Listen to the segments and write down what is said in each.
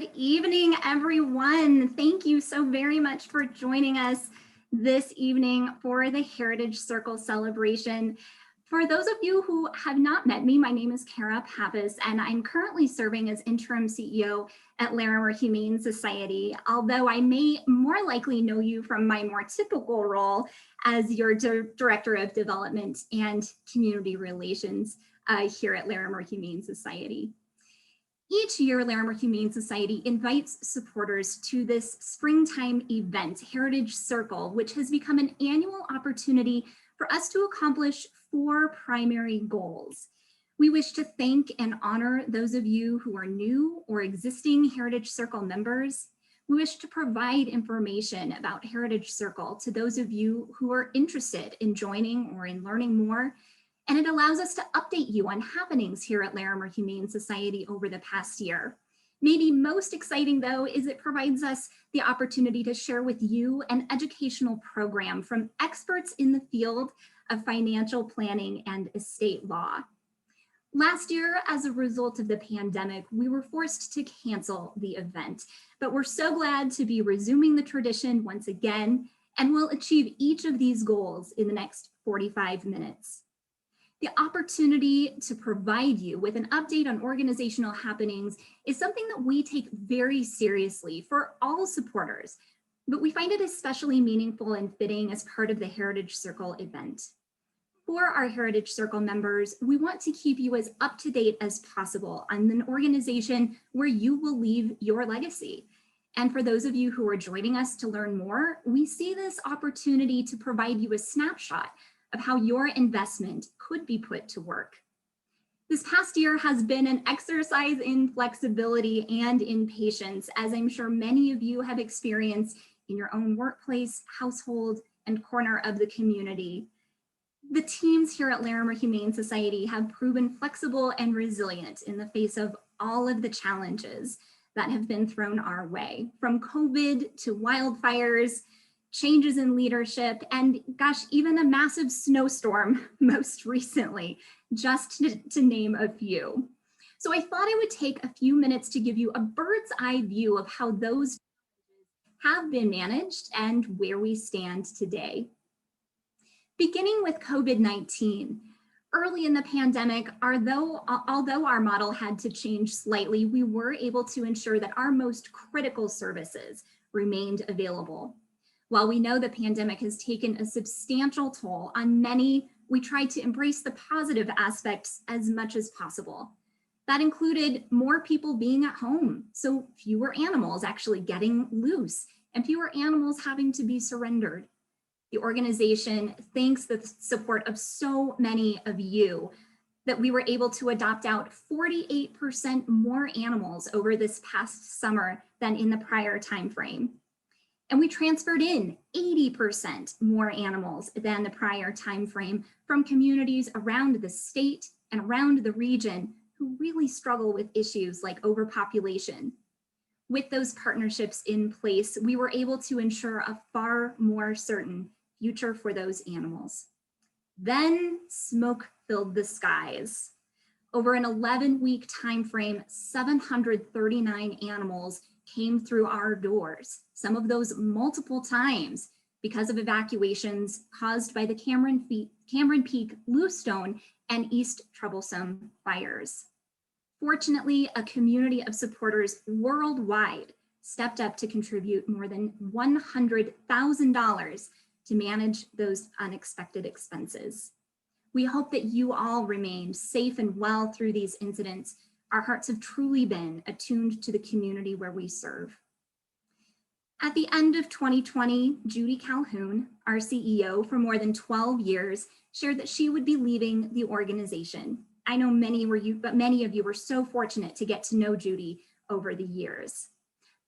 Good evening, everyone. Thank you so very much for joining us this evening for the Heritage Circle celebration. For those of you who have not met me, my name is Kara Pappas, and I'm currently serving as interim CEO at Larimer Humane Society, although I may more likely know you from my more typical role as your Director of Development and Community Relations here at Larimer Humane Society. Each year, Larimer Humane Society invites supporters to this springtime event, Heritage Circle, which has become an annual opportunity for us to accomplish 4 primary goals. We wish to thank and honor those of you who are new or existing Heritage Circle members. We wish to provide information about Heritage Circle to those of you who are interested in joining or in learning more. And it allows us to update you on happenings here at Larimer Humane Society over the past year. Maybe most exciting, though, is it provides us the opportunity to share with you an educational program from experts in the field of financial planning and estate law. Last year, as a result of the pandemic, we were forced to cancel the event, but we're so glad to be resuming the tradition once again, and we'll achieve each of these goals in the next 45 minutes. The opportunity to provide you with an update on organizational happenings is something that we take very seriously for all supporters, but we find it especially meaningful and fitting as part of the Heritage Circle event. For our Heritage Circle members, we want to keep you as up to date as possible on an organization where you will leave your legacy. And for those of you who are joining us to learn more, we see this opportunity to provide you a snapshot of how your investment could be put to work. This past year has been an exercise in flexibility and in patience, as I'm sure many of you have experienced in your own workplace, household, and corner of the community. The teams here at Larimer Humane Society have proven flexible and resilient in the face of all of the challenges that have been thrown our way, from COVID to wildfires, changes in leadership, and gosh, even a massive snowstorm most recently, just to name a few. So I thought I would take a few minutes to give you a bird's eye view of how those have been managed and where we stand today. Beginning with COVID-19, early in the pandemic, although our model had to change slightly, we were able to ensure that our most critical services remained available. While we know the pandemic has taken a substantial toll on many, we tried to embrace the positive aspects as much as possible. That included more people being at home, so fewer animals actually getting loose and fewer animals having to be surrendered. The organization thanks the support of so many of you that we were able to adopt out 48% more animals over this past summer than in the prior timeframe. And we transferred in 80% more animals than the prior time frame from communities around the state and around the region who really struggle with issues like overpopulation. With those partnerships in place, we were able to ensure a far more certain future for those animals. Then smoke filled the skies. Over an 11-week time frame, 739 animals came through our doors, some of those multiple times because of evacuations caused by the Cameron Peak, Bluestone, and East Troublesome fires. Fortunately, a community of supporters worldwide stepped up to contribute more than $100,000 to manage those unexpected expenses. We hope that you all remained safe and well through these incidents. Our hearts have truly been attuned to the community where we serve. At the end of 2020, Judy Calhoun, our CEO for more than 12 years, shared that she would be leaving the organization. I know many of you were so fortunate to get to know Judy over the years.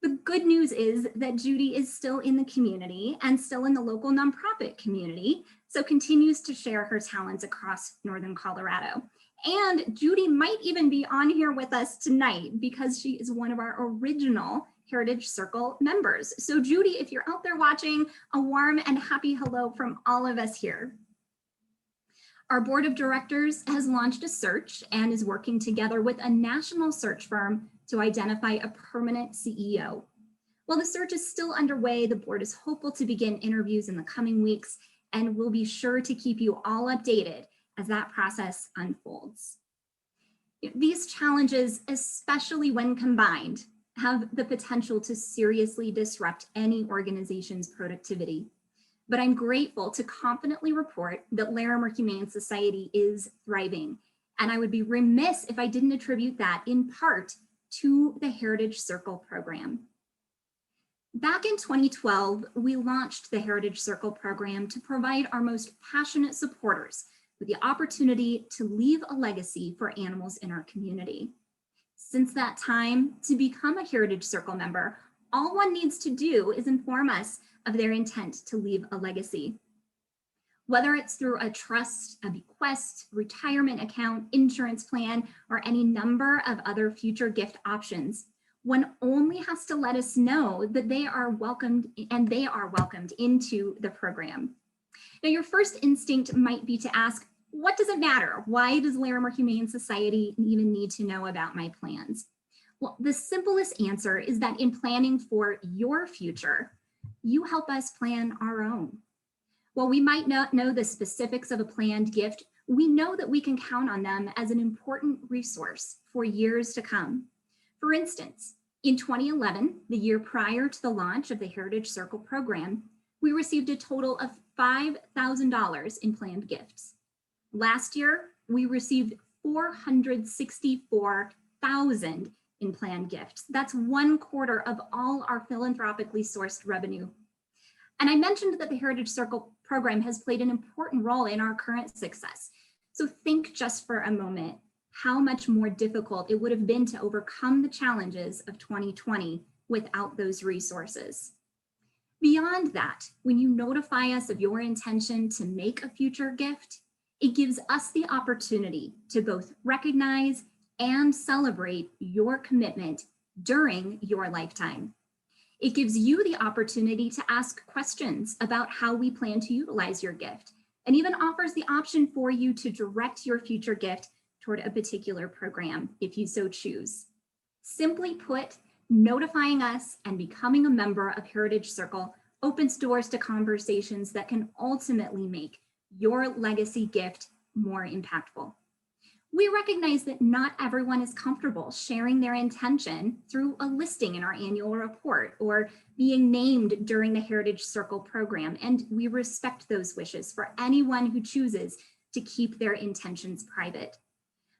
The good news is that Judy is still in the community and still in the local nonprofit community, so continues to share her talents across Northern Colorado. And Judy might even be on here with us tonight because she is one of our original Heritage Circle members. So Judy, if you're out there watching, a warm and happy hello from all of us here. Our board of directors has launched a search and is working together with a national search firm to identify a permanent CEO. While the search is still underway, the board is hopeful to begin interviews in the coming weeks, and we'll be sure to keep you all updated as that process unfolds. These challenges, especially when combined, have the potential to seriously disrupt any organization's productivity. But I'm grateful to confidently report that Larimer Humane Society is thriving, and I would be remiss if I didn't attribute that in part to the Heritage Circle program. Back in 2012, we launched the Heritage Circle program to provide our most passionate supporters with the opportunity to leave a legacy for animals in our community. Since that time, to become a Heritage Circle member, all one needs to do is inform us of their intent to leave a legacy. Whether it's through a trust, a bequest, retirement account, insurance plan, or any number of other future gift options, one only has to let us know that they are welcomed into the program. Now, your first instinct might be to ask, what does it matter? Why does Larimer Humane Society even need to know about my plans? Well, the simplest answer is that in planning for your future, you help us plan our own. While we might not know the specifics of a planned gift, we know that we can count on them as an important resource for years to come. For instance, in 2011, the year prior to the launch of the Heritage Circle program, we received a total of $5,000 in planned gifts. Last year, we received $464,000 in planned gifts. That's 1/4 of all our philanthropically sourced revenue. And I mentioned that the Heritage Circle program has played an important role in our current success. So think just for a moment how much more difficult it would have been to overcome the challenges of 2020 without those resources. Beyond that, when you notify us of your intention to make a future gift, it gives us the opportunity to both recognize and celebrate your commitment during your lifetime. It gives you the opportunity to ask questions about how we plan to utilize your gift, and even offers the option for you to direct your future gift toward a particular program if you so choose. Simply put, notifying us and becoming a member of Heritage Circle opens doors to conversations that can ultimately make your legacy gift more impactful. We recognize that not everyone is comfortable sharing their intention through a listing in our annual report or being named during the Heritage Circle program, and we respect those wishes for anyone who chooses to keep their intentions private.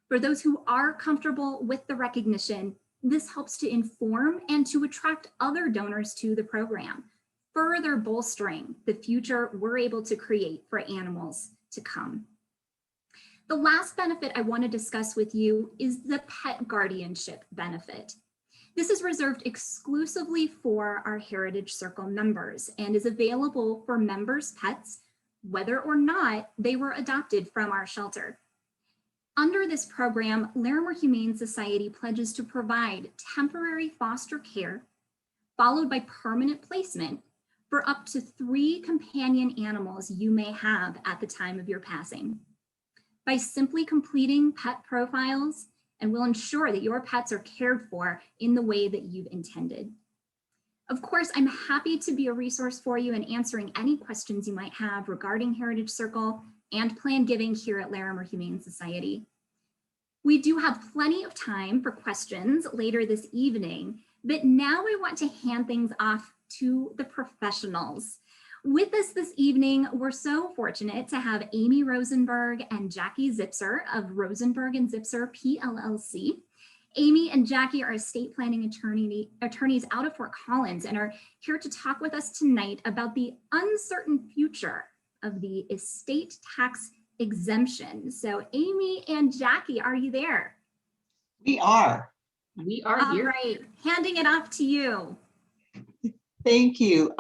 For those who are comfortable with the recognition, this helps to inform and to attract other donors to the program, further bolstering the future we're able to create for animals to come. The last benefit I want to discuss with you is the pet guardianship benefit. This is reserved exclusively for our Heritage Circle members and is available for members' pets, whether or not they were adopted from our shelter. Under this program, Larimer Humane Society pledges to provide temporary foster care, followed by permanent placement for up to 3 companion animals you may have at the time of your passing. By simply completing pet profiles, and we'll ensure that your pets are cared for in the way that you've intended. Of course, I'm happy to be a resource for you in answering any questions you might have regarding Heritage Circle and planned giving here at Larimer Humane Society. We do have plenty of time for questions later this evening, but now I want to hand things off to the professionals. With us this evening, we're so fortunate to have Amy Rosenberg and Jackie Zipser of Rosenberg and Zipser PLLC. Amy and Jackie are estate planning attorneys out of Fort Collins and are here to talk with us tonight about the uncertain future of the estate tax exemption. So Amy and Jackie, are you there? We are. We are here. All right, handing it off to you. Thank you.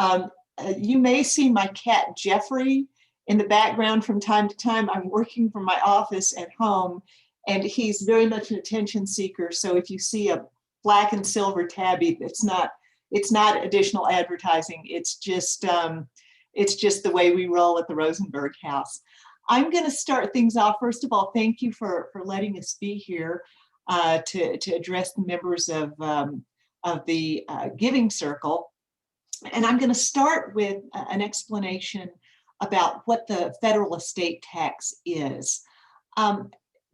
You may see my cat Jeffrey in the background from time to time. I'm working from my office at home, and he's very much an attention seeker. So if you see a black and silver tabby, it's not additional advertising. It's just the way we roll at the Rosenberg house. I'm going to start things off. First of all, thank you for letting us be here. to address the members of the giving circle. And I'm going to start with an explanation about what the federal estate tax is,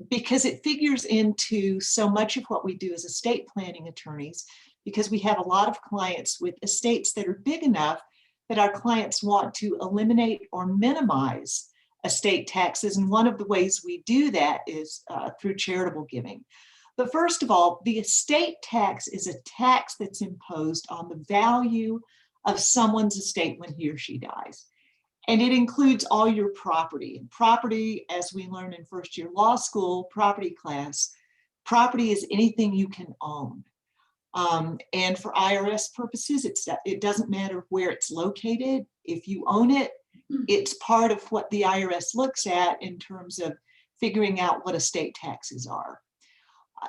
because it figures into so much of what we do as estate planning attorneys, because we have a lot of clients with estates that are big enough that our clients want to eliminate or minimize estate taxes. And one of the ways we do that is through charitable giving. But first of all, the estate tax is a tax that's imposed on the value of someone's estate when he or she dies. And it includes all your property. And property, as we learn in first year law school property class, property is anything you can own. And for IRS purposes, it doesn't matter where it's located. If you own it, it's part of what the IRS looks at in terms of figuring out what estate taxes are.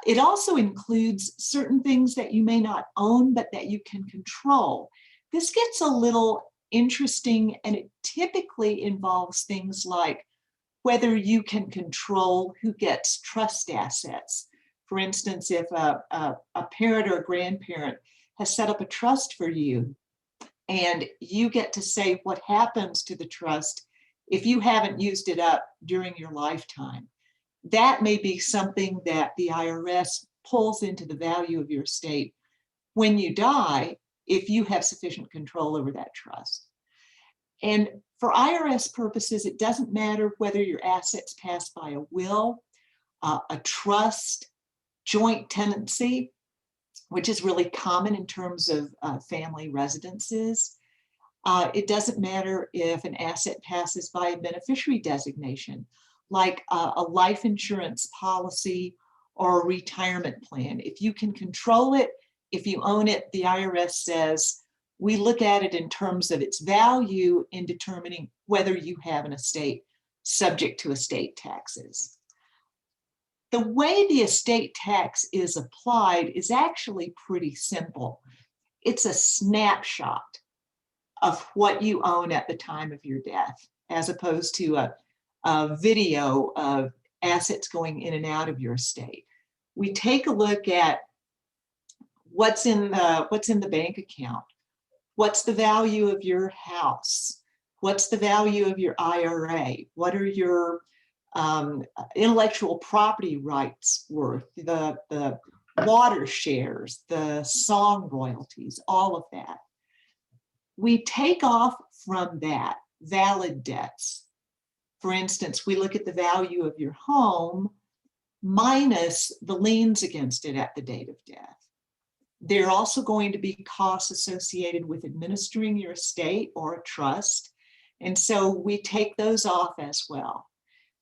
It also includes certain things that you may not own, but that you can control. This gets a little interesting, and it typically involves things like whether you can control who gets trust assets. For instance, if a parent or a grandparent has set up a trust for you, and you get to say what happens to the trust if you haven't used it up during your lifetime. That may be something that the IRS pulls into the value of your estate when you die, if you have sufficient control over that trust. And for IRS purposes, it doesn't matter whether your assets pass by a will, a trust, joint tenancy, which is really common in terms of family residences. It doesn't matter if an asset passes by a beneficiary designation, like a life insurance policy or a retirement plan. If you can control it, if you own it, the IRS says, we look at it in terms of its value in determining whether you have an estate subject to estate taxes. The way the estate tax is applied is actually pretty simple. It's a snapshot of what you own at the time of your death, as opposed to a video of assets going in and out of your estate. We take a look at what's in the bank account, what's the value of your house, what's the value of your IRA, what are your intellectual property rights worth, the water shares, the song royalties, all of that. We take off from that valid debts. For instance, we look at the value of your home minus the liens against it at the date of death. There are also going to be costs associated with administering your estate or a trust. And so we take those off as well.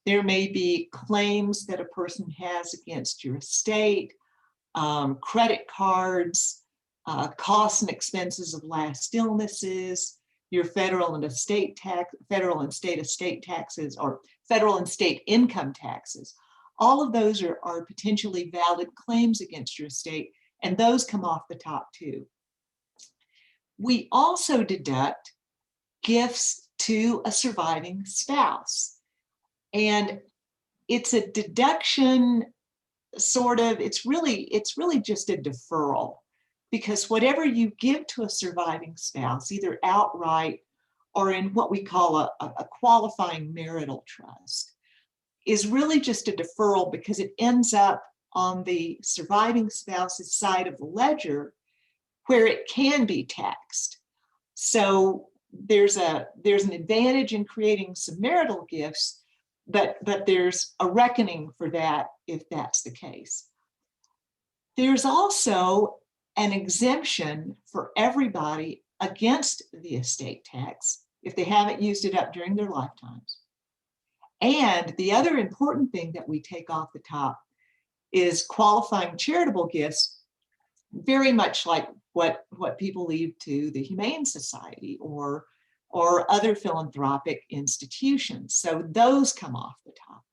There may be claims that a person has against your estate, credit cards, costs and expenses of last illnesses, your federal and state estate taxes, or federal and state income taxes. All of those are potentially valid claims against your estate, and those come off the top too. We also deduct gifts to a surviving spouse. And it's a deduction, sort of, it's really just a deferral, because whatever you give to a surviving spouse, either outright or in what we call a qualifying marital trust, is really just a deferral, because it ends up on the surviving spouse's side of the ledger where it can be taxed. So there's an advantage in creating some marital gifts, but there's a reckoning for that if that's the case. There's also an exemption for everybody against the estate tax if they haven't used it up during their lifetimes. And the other important thing that we take off the top is qualifying charitable gifts, very much like what people leave to the Humane Society or other philanthropic institutions. So those come off the top.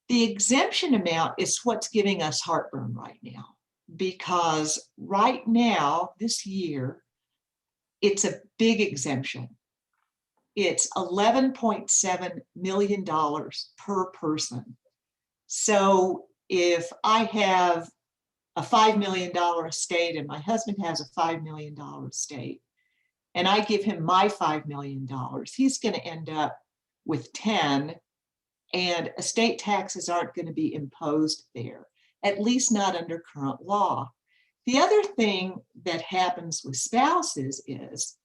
The exemption amount is what's giving us heartburn right now, because right now, this year, it's a big exemption. It's $11.7 million per person. So if I have a $5 million estate and my husband has a $5 million estate, and I give him my $5 million, he's going to end up with 10, and estate taxes aren't going to be imposed there, at least not under current law. The other thing that happens with spouses is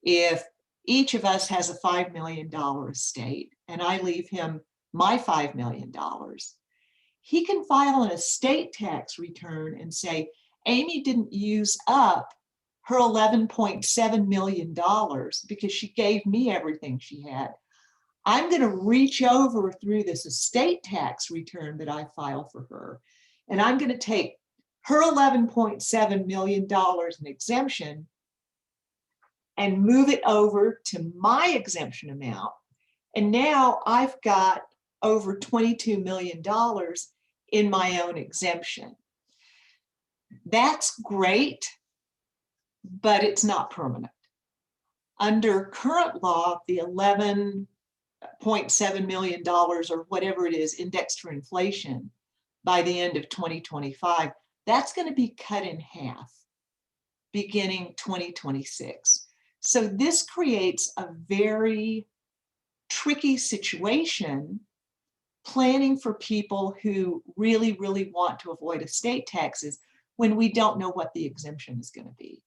if each of us has a $5 million estate and I leave him my $5 million, he can file an estate tax return and say, Amy didn't use up her $11.7 million because she gave me everything she had. I'm going to reach over through this estate tax return that I file for her, and I'm going to take her $11.7 million in exemption and move it over to my exemption amount. And now I've got over $22 million in my own exemption. That's great, but it's not permanent. Under current law, the $11.7 million or whatever it is indexed for inflation by the end of 2025, that's going to be cut in half beginning 2026. So this creates a very tricky situation planning for people who really, really want to avoid estate taxes when we don't know what the exemption is going to be.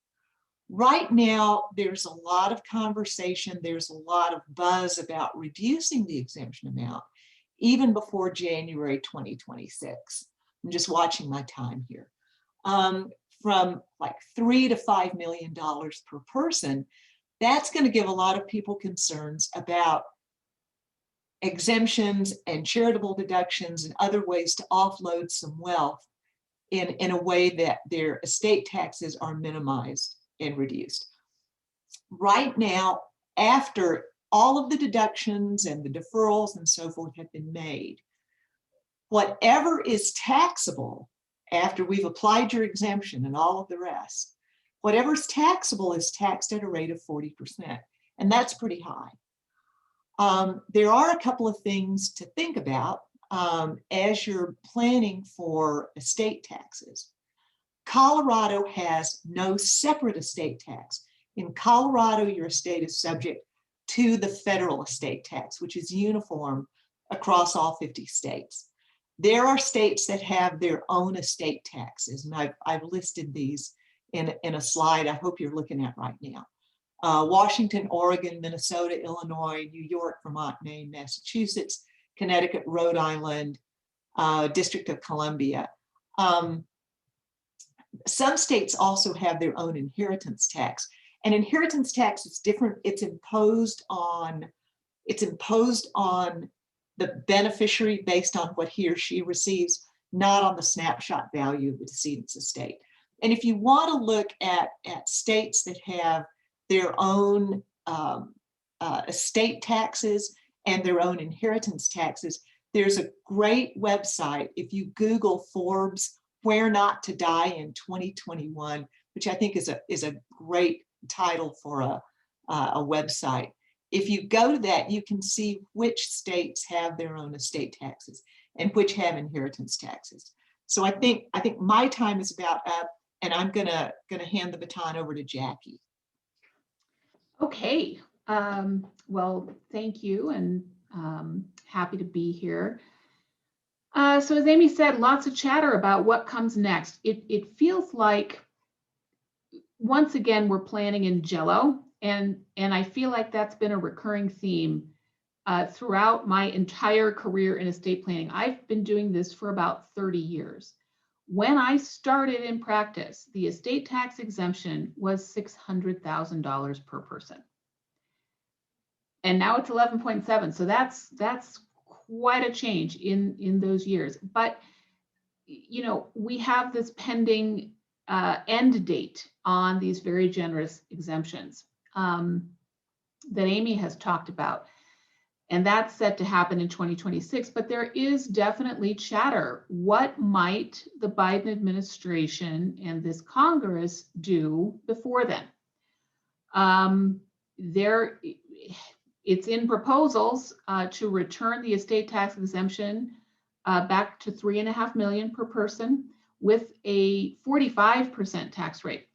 Right now, there's a lot of conversation, there's a lot of buzz about reducing the exemption amount, even before January 2026. I'm just watching my time here. From like $3 to $5 million per person, that's going to give a lot of people concerns about exemptions and charitable deductions and other ways to offload some wealth in a way that their estate taxes are minimized and reduced. Right now, after all of the deductions and the deferrals and so forth have been made, whatever is taxable after we've applied your exemption and all of the rest, whatever's taxable is taxed at a rate of 40%, and that's pretty high. There are a couple of things to think about as you're planning for estate taxes. Colorado has no separate estate tax. In Colorado, your estate is subject to the federal estate tax, which is uniform across all 50 states. There are states that have their own estate taxes, and I've listed these in a slide I hope you're looking at right now. Washington, Oregon, Minnesota, Illinois, New York, Vermont, Maine, Massachusetts, Connecticut, Rhode Island, District of Columbia. Some states also have their own inheritance tax. And inheritance tax is different. It's imposed on the beneficiary based on what he or she receives, not on the snapshot value of the decedent's estate. And if you want to look at states that have their own estate taxes and their own inheritance taxes, there's a great website. If you Google Forbes Where Not to Die in 2021, which I think is a great title for a website. If you go to that, you can see which states have their own estate taxes and which have inheritance taxes. So I think my time is about up, and I'm gonna hand the baton over to Jackie. Okay, well, thank you, and happy to be here. So as Amy said, lots of chatter about what comes next. It feels like, once again, we're planning in Jello, and I feel like that's been a recurring theme throughout my entire career in estate planning. I've been doing this for about 30 years. When I started in practice, the estate tax exemption was $600,000 per person. And now it's 11.7. So that's quite a change in those years. But, you know, we have this pending end date on these very generous exemptions that Amy has talked about. And that's set to happen in 2026, but there is definitely chatter. What might the Biden administration and this Congress do before then? It's in proposals to return the estate tax exemption back to 3.5 million per person with a 45% tax rate.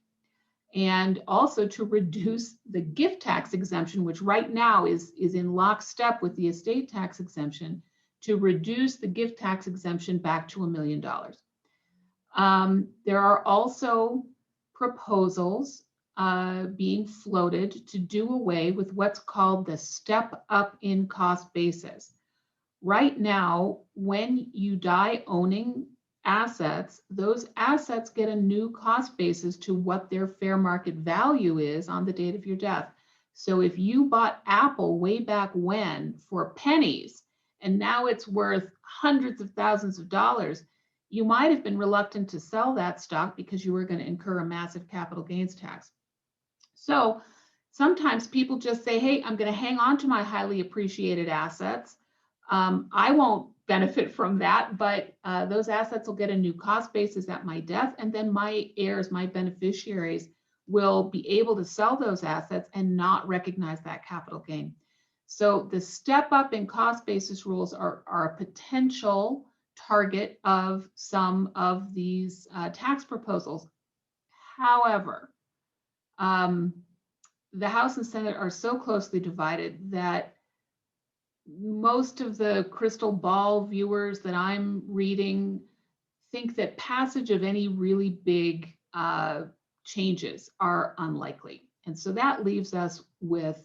And also to reduce the gift tax exemption, which right now is in lockstep with the estate tax exemption, to reduce the gift tax exemption back to $1 million. There are also proposals being floated to do away with what's called the step up in cost basis. Right now, when you die owning assets, those assets get a new cost basis to what their fair market value is on the date of your death. So if you bought Apple way back when for pennies, and now it's worth hundreds of thousands of dollars, you might have been reluctant to sell that stock because you were going to incur a massive capital gains tax. So sometimes people just say, hey, I'm going to hang on to my highly appreciated assets. I won't benefit from that, but those assets will get a new cost basis at my death, and then my heirs, my beneficiaries, will be able to sell those assets and not recognize that capital gain. So the step up in cost basis rules are a potential target of some of these tax proposals. However, the House and Senate are so closely divided that most of the crystal ball viewers that I'm reading think that passage of any really big changes are unlikely. And so that leaves us with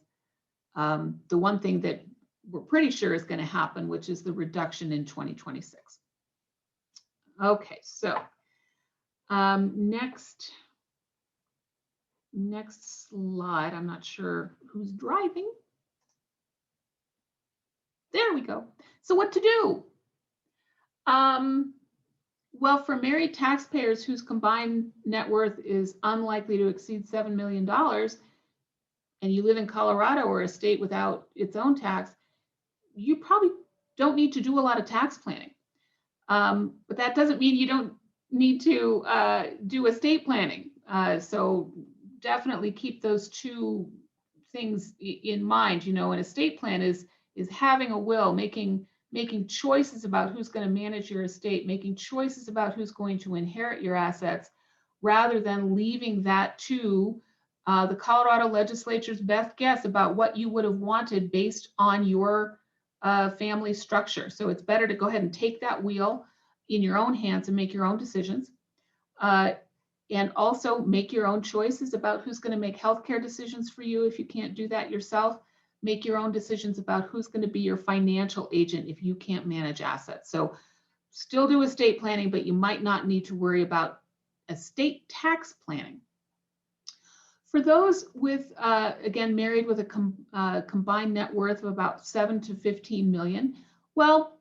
the one thing that we're pretty sure is going to happen, which is the reduction in 2026. Okay, so next slide. I'm not sure who's driving. There we go. So what to do? Well, for married taxpayers whose combined net worth is unlikely to exceed $7 million, and you live in Colorado or a state without its own tax, you probably don't need to do a lot of tax planning. But that doesn't mean you don't need to do estate planning. So definitely keep those two things in mind. You know, an estate plan is having a will, making choices about who's going to manage your estate, making choices about who's going to inherit your assets, rather than leaving that to the Colorado legislature's best guess about what you would have wanted based on your family structure. So it's better to go ahead and take that wheel in your own hands and make your own decisions. And also make your own choices about who's going to make healthcare decisions for you if you can't do that yourself. Make your own decisions about who's going to be your financial agent if you can't manage assets. So still do estate planning, but you might not need to worry about estate tax planning. For those with, again, married with a combined net worth of about 7 to 15 million, well,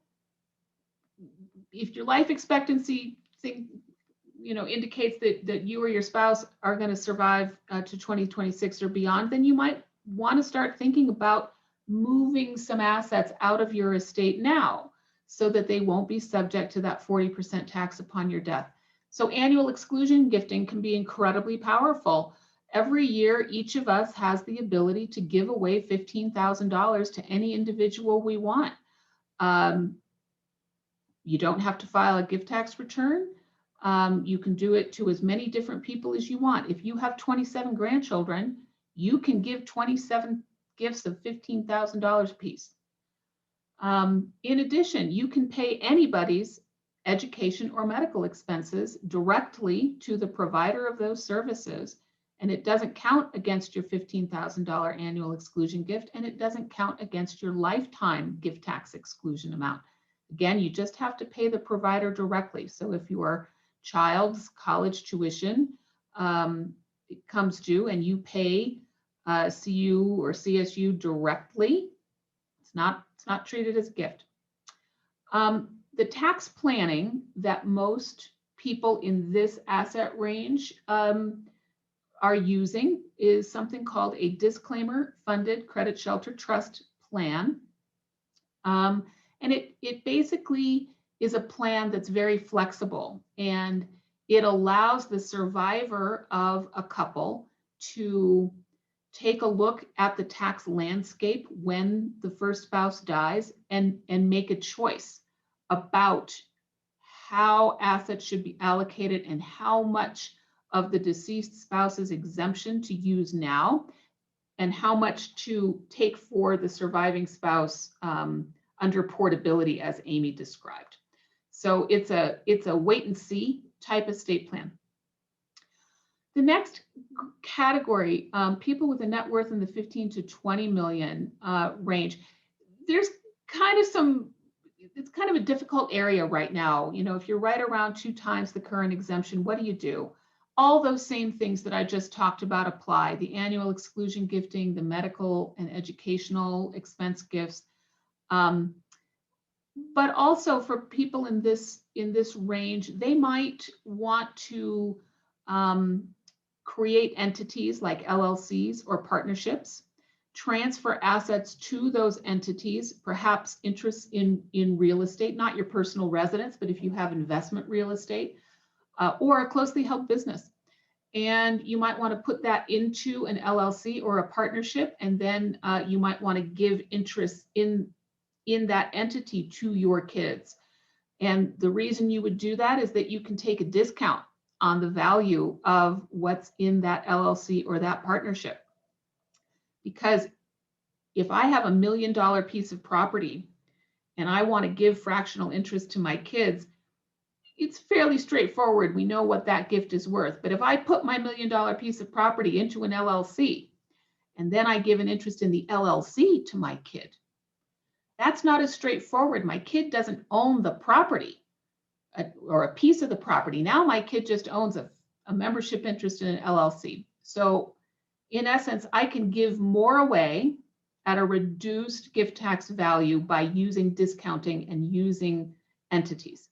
if your life expectancy indicates that you or your spouse are going to survive to 2026 or beyond, then you might want to start thinking about moving some assets out of your estate now so that they won't be subject to that 40% tax upon your death. So annual exclusion gifting can be incredibly powerful. Every year, each of us has the ability to give away $15,000 to any individual we want. You don't have to file a gift tax return. You can do it to as many different people as you want. If you have 27 grandchildren, you can give 27 gifts of $15,000 apiece. In addition, you can pay anybody's education or medical expenses directly to the provider of those services, and it doesn't count against your $15,000 annual exclusion gift, and it doesn't count against your lifetime gift tax exclusion amount. Again, you just have to pay the provider directly. So if your child's college tuition it comes due and you pay CU or CSU directly, it's not treated as a gift. The tax planning that most people in this asset range are using is something called a disclaimer funded credit shelter trust plan. And it basically is a plan that's very flexible, and it allows the survivor of a couple to take a look at the tax landscape when the first spouse dies and make a choice about how assets should be allocated and how much of the deceased spouse's exemption to use now and how much to take for the surviving spouse under portability, as Amy described. So it's a wait and see type estate plan. The next category, people with a net worth in the 15 to 20 million range. There's kind of it's kind of a difficult area right now. You know, if you're right around 2 times the current exemption, what do you do? All those same things that I just talked about apply. The annual exclusion gifting, the medical and educational expense gifts. But also for people in this range, they might want to create entities like LLCs or partnerships, transfer assets to those entities, perhaps interests in real estate, not your personal residence, but if you have investment real estate or a closely held business. And you might want to put that into an LLC or a partnership, and then you might want to give interest in that entity to your kids. And the reason you would do that is that you can take a discount on the value of what's in that LLC or that partnership. Because if I have $1 million piece of property and I want to give fractional interest to my kids, it's fairly straightforward. We know what that gift is worth. But if I put my $1 million piece of property into an LLC and then I give an interest in the LLC to my kid, that's not as straightforward. My kid doesn't own the property or a piece of the property. Now my kid just owns a membership interest in an LLC. So in essence, I can give more away at a reduced gift tax value by using discounting and using entities.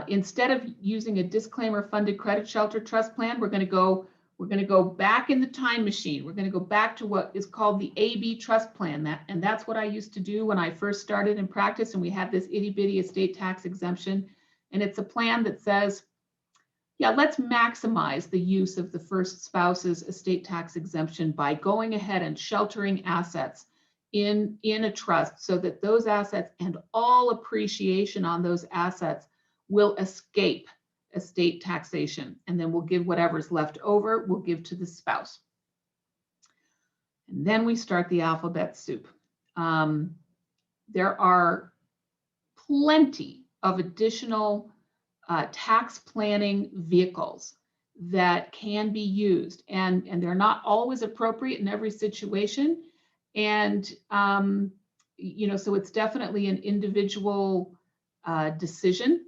Instead of using a disclaimer funded credit shelter trust plan, we're going to go back in the time machine. We're going to go back to what is called the AB trust plan. And that's what I used to do when I first started in practice, and we had this itty bitty estate tax exemption. And it's a plan that says, yeah, let's maximize the use of the first spouse's estate tax exemption by going ahead and sheltering assets in a trust so that those assets and all appreciation on those assets will escape estate taxation. And then we'll give whatever's left over, we'll give to the spouse. And then we start the alphabet soup. There are plenty of additional tax planning vehicles that can be used, and they're not always appropriate in every situation. And you know, so it's definitely an individual decision,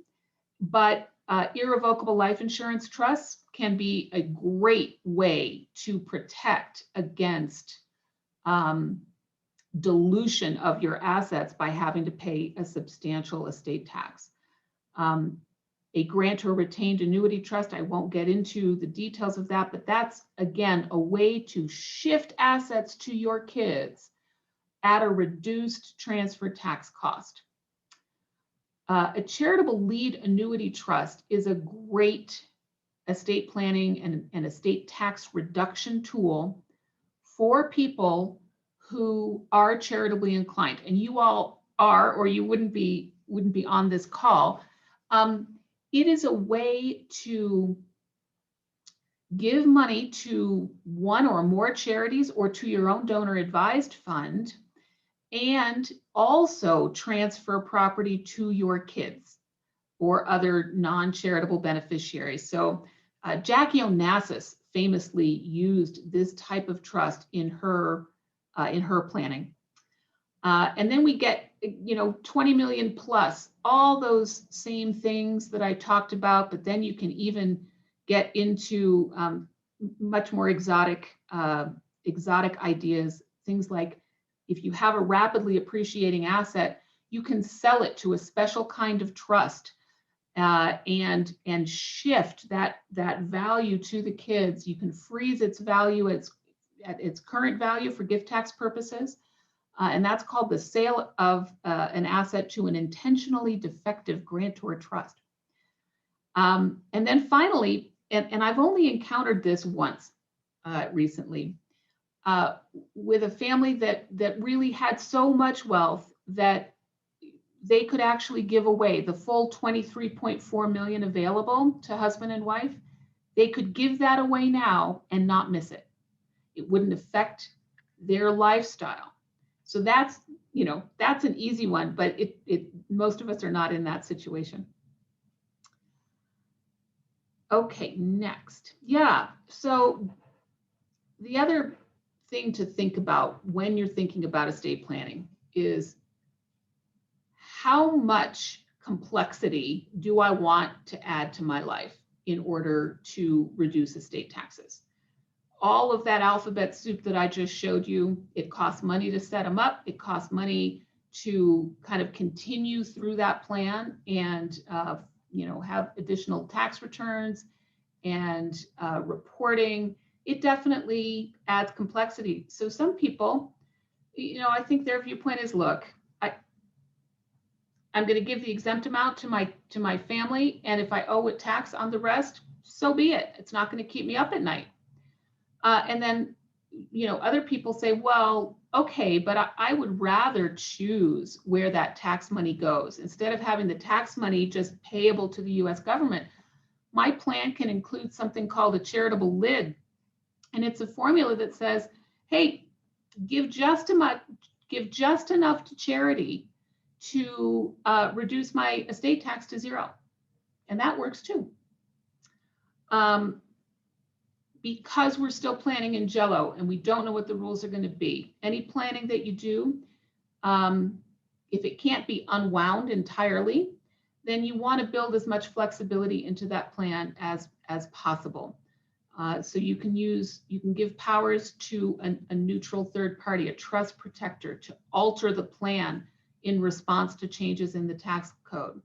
but irrevocable life insurance trusts can be a great way to protect against dilution of your assets by having to pay a substantial estate tax. A grant or retained annuity trust, I won't get into the details of that, but that's, again, a way to shift assets to your kids at a reduced transfer tax cost. A charitable lead annuity trust is a great estate planning and estate tax reduction tool for people who are charitably inclined. And you all are, or you wouldn't be on this call. It is a way to give money to one or more charities or to your own donor advised fund, and also transfer property to your kids or other non-charitable beneficiaries. So Jackie Onassis famously used this type of trust in her planning. And then we get, 20 million plus, all those same things that I talked about, but then you can even get into much more exotic ideas, things like if you have a rapidly appreciating asset, you can sell it to a special kind of trust and shift that value to the kids. You can freeze its value at its current value for gift tax purposes. And that's called the sale of an asset to an intentionally defective grantor trust. And then finally, and I've only encountered this once recently, with a family that really had so much wealth that they could actually give away the full 23.4 million available to husband and wife. They could give that away now and not miss it. It wouldn't affect their lifestyle. So that's, you know, that's an easy one, but most of us are not in that situation. Okay, next. Yeah, so the other thing to think about when you're thinking about estate planning is how much complexity do I want to add to my life in order to reduce estate taxes? All of that alphabet soup that I just showed you, it costs money to set them up. It costs money to kind of continue through that plan and you know, have additional tax returns and reporting. It definitely adds complexity. So some people, you know, I think their viewpoint is, look, I'm going to give the exempt amount to my family, and if I owe it tax on the rest, so be it. It's not going to keep me up at night. And then, you know, other people say, well, okay, but I would rather choose where that tax money goes. Instead of having the tax money just payable to the US government, my plan can include something called a charitable lid. And it's a formula that says, hey, give just enough to charity to reduce my estate tax to zero. And that works too. Because we're still planning in Jello and we don't know what the rules are going to be, any planning that you do, if it can't be unwound entirely, then you want to build as much flexibility into that plan as possible. So you can give powers to a neutral third party, a trust protector, to alter the plan in response to changes in the tax code.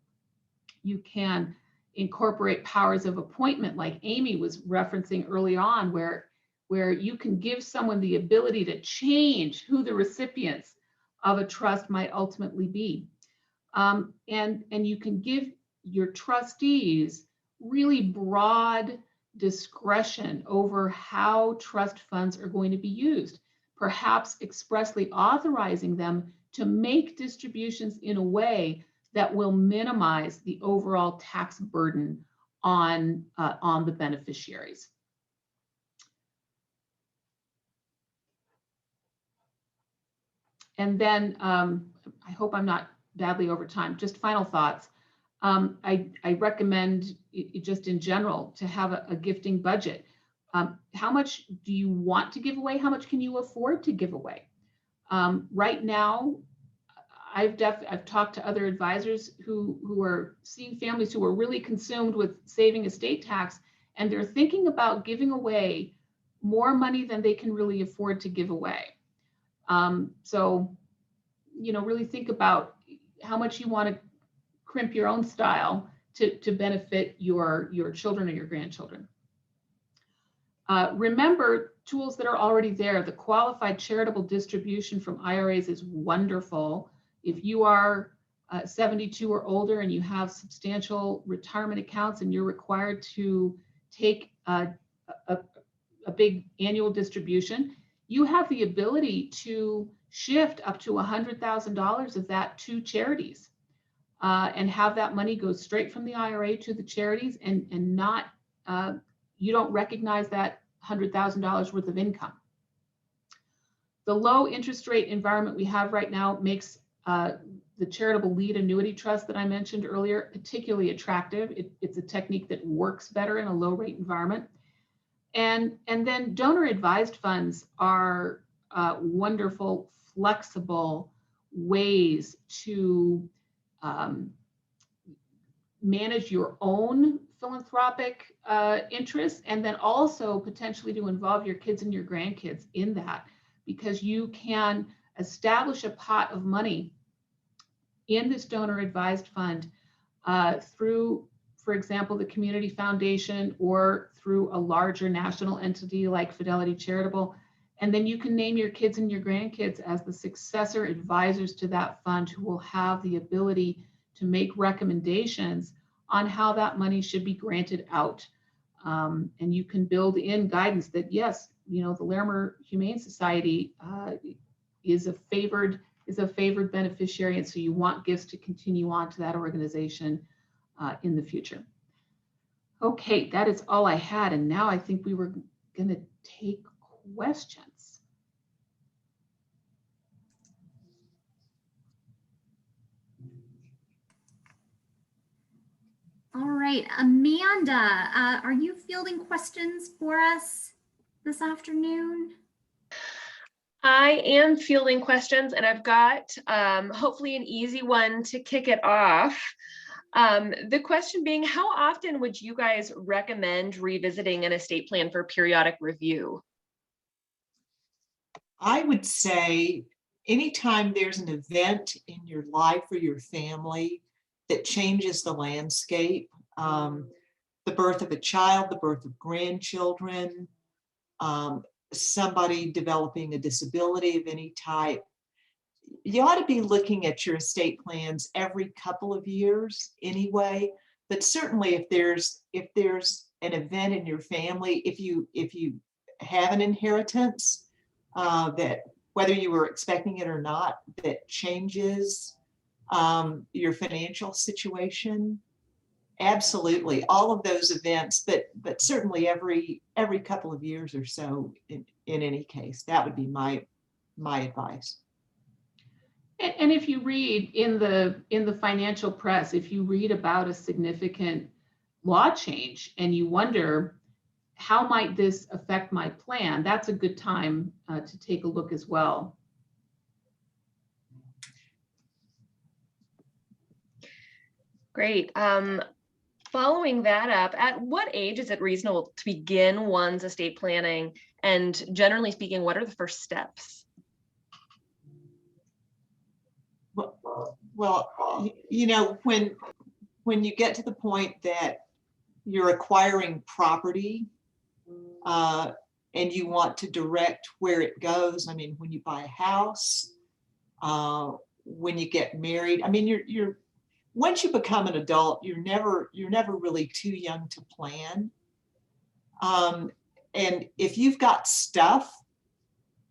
You can incorporate powers of appointment, like Amy was referencing early on, where you can give someone the ability to change who the recipients of a trust might ultimately be. And you can give your trustees really broad discretion over how trust funds are going to be used, perhaps expressly authorizing them to make distributions in a way that will minimize the overall tax burden on the beneficiaries. And then I hope I'm not badly over time. Just final thoughts. I recommend, just in general, to have a gifting budget. How much do you want to give away? How much can you afford to give away? Right now, I've talked to other advisors who are seeing families who are really consumed with saving estate tax, and they're thinking about giving away more money than they can really afford to give away. So, you know, really think about how much you want to crimp your own style to benefit your children or your grandchildren. Remember tools that are already there. The qualified charitable distribution from IRAs is wonderful. If you are 72 or older and you have substantial retirement accounts and you're required to take a big annual distribution, you have the ability to shift up to $100,000 of that to charities and have that money go straight from the IRA to the charities, and not, you don't recognize that $100,000 worth of income. The low interest rate environment we have right now makes the charitable lead annuity trust that I mentioned earlier particularly attractive. It's a technique that works better in a low rate environment. And then donor advised funds are wonderful, flexible ways to manage your own philanthropic interests, and then also potentially to involve your kids and your grandkids in that, because you can establish a pot of money in this donor advised fund through, for example, the community foundation or through a larger national entity like Fidelity Charitable. And then you can name your kids and your grandkids as the successor advisors to that fund, who will have the ability to make recommendations on how that money should be granted out. And you can build in guidance that, yes, you know, the Larimer Humane Society is a favored beneficiary, and so you want gifts to continue on to that organization in the future. Okay, that is all I had, and now I think we were going to take questions. All right, Amanda, are you fielding questions for us this afternoon? I am fielding questions, and I've got hopefully an easy one to kick it off. The question being, how often would you guys recommend revisiting an estate plan for periodic review? I would say anytime there's an event in your life or your family that changes the landscape, the birth of a child, the birth of grandchildren, somebody developing a disability of any type, you ought to be looking at your estate plans every couple of years anyway. But certainly if there's an event in your family, if you have an inheritance that, whether you were expecting it or not, that changes your financial situation, absolutely, all of those events, but certainly every couple of years or so in any case. That would be my advice. And if you read in the financial press, if you read about a significant law change and you wonder, how might this affect my plan? That's a good time to take a look as well. Great. Following that up, at what age is it reasonable to begin one's estate planning? And generally speaking, what are the first steps? Well, you know, when you get to the point that you're acquiring property and you want to direct where it goes, I mean, when you buy a house, when you get married, I mean, you're once you become an adult, you're never really too young to plan. And if you've got stuff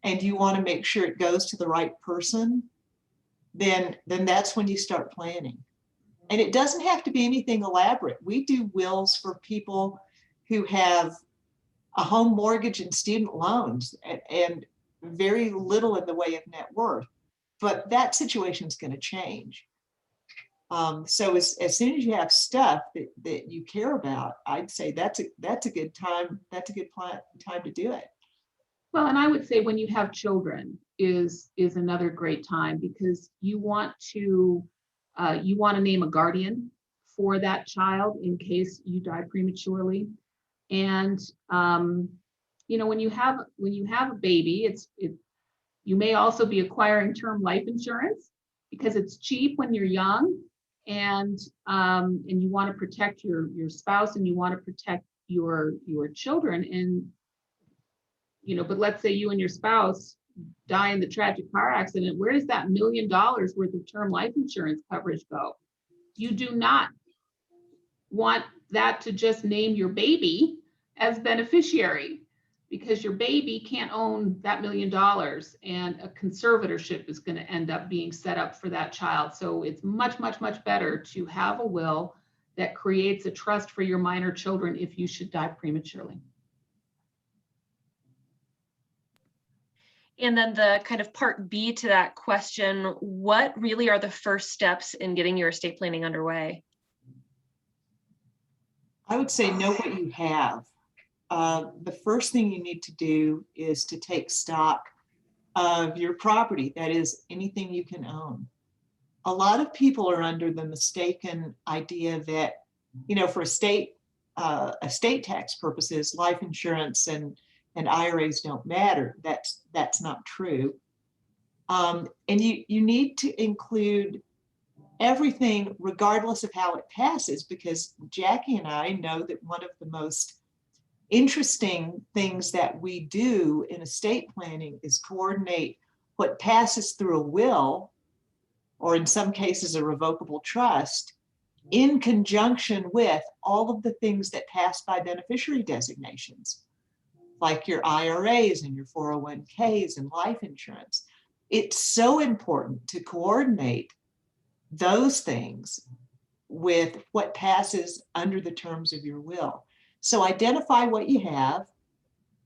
and you want to make sure it goes to the right person, then that's when you start planning. And it doesn't have to be anything elaborate. We do wills for people who have a home mortgage and student loans and very little in the way of net worth. But that situation is going to change. So as soon as you have stuff that you care about, I'd say that's a good time. That's a good time to do it. Well, and I would say when you have children is another great time, because you want to name a guardian for that child in case you die prematurely. And you know, when you have a baby, you may also be acquiring term life insurance because it's cheap when you're young, and you want to protect your spouse and you want to protect your children. And you know, but let's say you and your spouse die in the tragic car accident, where does that $1 million worth of term life insurance coverage go? You do not want that to just name your baby as beneficiary, because your baby can't own that $1 million, and a conservatorship is going to end up being set up for that child. So it's much, much, much better to have a will that creates a trust for your minor children if you should die prematurely. And then the kind of part B to that question, what really are the first steps in getting your estate planning underway? I would say know what you have. The first thing you need to do is to take stock of your property, that is anything you can own. A lot of people are under the mistaken idea that, you know, for estate tax purposes, life insurance and IRAs don't matter. That's not true. And you need to include everything regardless of how it passes, because Jackie and I know that one of the most interesting things that we do in estate planning is coordinate what passes through a will, or in some cases a revocable trust, in conjunction with all of the things that pass by beneficiary designations, like your IRAs and your 401ks and life insurance. It's so important to coordinate those things with what passes under the terms of your will. So identify what you have,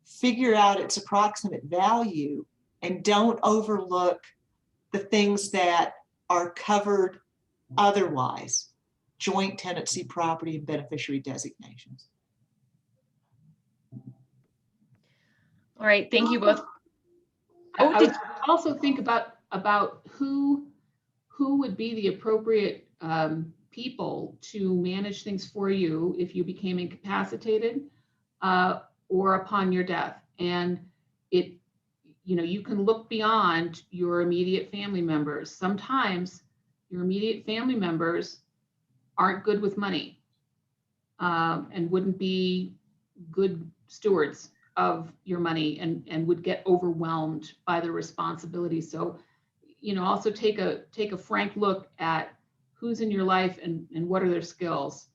figure out its approximate value, and don't overlook the things that are covered otherwise, joint tenancy property and beneficiary designations. All right, thank you both. I Oh, would also think about who would be the appropriate people to manage things for you if you became incapacitated or upon your death. And you can look beyond your immediate family members. Sometimes your immediate family members aren't good with money and wouldn't be good stewards of your money and would get overwhelmed by the responsibility. So, also take a frank look at who's in your life and what are their skills.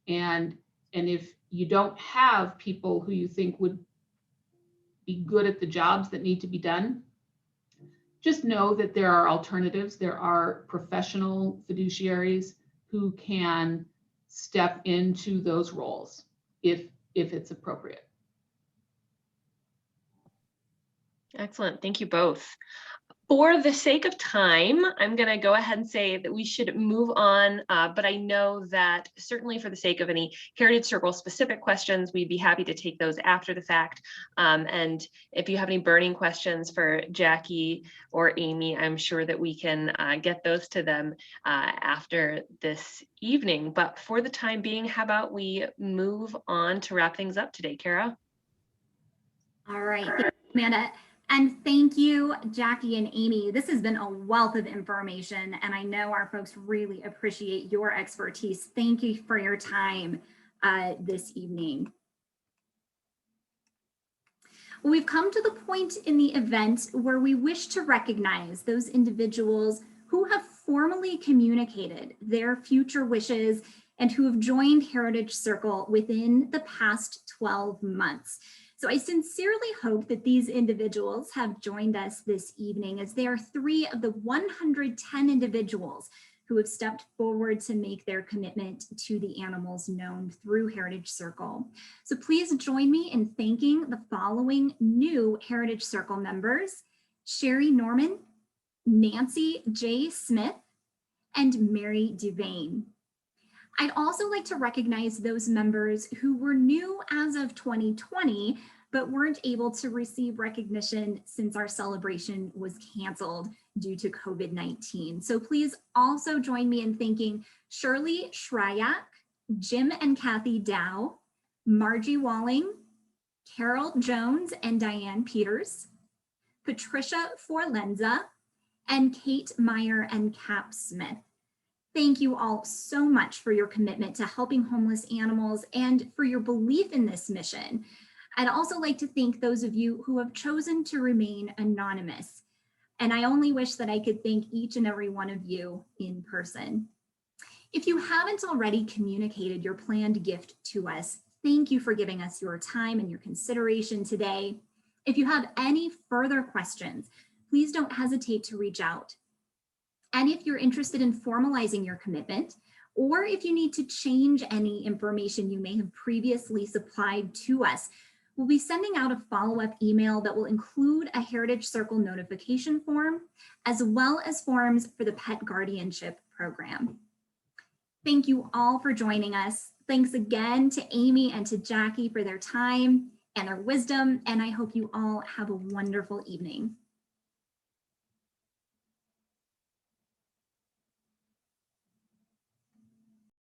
And if you don't have people who you think would be good at the jobs that need to be done, just know that there are alternatives. There are professional fiduciaries who can step into those roles if it's appropriate. excellent. Thank you both. For the sake of time, I'm going to go ahead and say that we should move on, but I know that certainly for the sake of any Heritage Circle specific questions, we'd be happy to take those after the fact. And if you have any burning questions for Jackie or Amy, I'm sure that we can get those to them after this evening. But for the time being, how about we move on to wrap things up today, Kara? All right, thank you, Amanda. And thank you, Jackie and Amy. This has been a wealth of information, and I know our folks really appreciate your expertise. Thank you for your time this evening. We've come to the point in the event where we wish to recognize those individuals who have formally communicated their future wishes and who have joined Heritage Circle within the past 12 months. So I sincerely hope that these individuals have joined us this evening, as they are 3 of the 110 individuals who have stepped forward to make their commitment to the animals known through Heritage Circle. So please join me in thanking the following new Heritage Circle members: Sherry Norman, Nancy J. Smith, and Mary Devane. I'd also like to recognize those members who were new as of 2020, but weren't able to receive recognition since our celebration was canceled due to COVID-19. So please also join me in thanking Shirley Shryack, Jim and Kathy Dow, Margie Walling, Carol Jones and Diane Peters, Patricia Forlenza, and Kate Meyer and Cap Smith. Thank you all so much for your commitment to helping homeless animals and for your belief in this mission. I'd also like to thank those of you who have chosen to remain anonymous. And I only wish that I could thank each and every one of you in person. If you haven't already communicated your planned gift to us, thank you for giving us your time and your consideration today. If you have any further questions, please don't hesitate to reach out. And if you're interested in formalizing your commitment, or if you need to change any information you may have previously supplied to us, we'll be sending out a follow-up email that will include a Heritage Circle notification form, as well as forms for the pet guardianship program. Thank you all for joining us. Thanks again to Amy and to Jackie for their time and their wisdom, and I hope you all have a wonderful evening.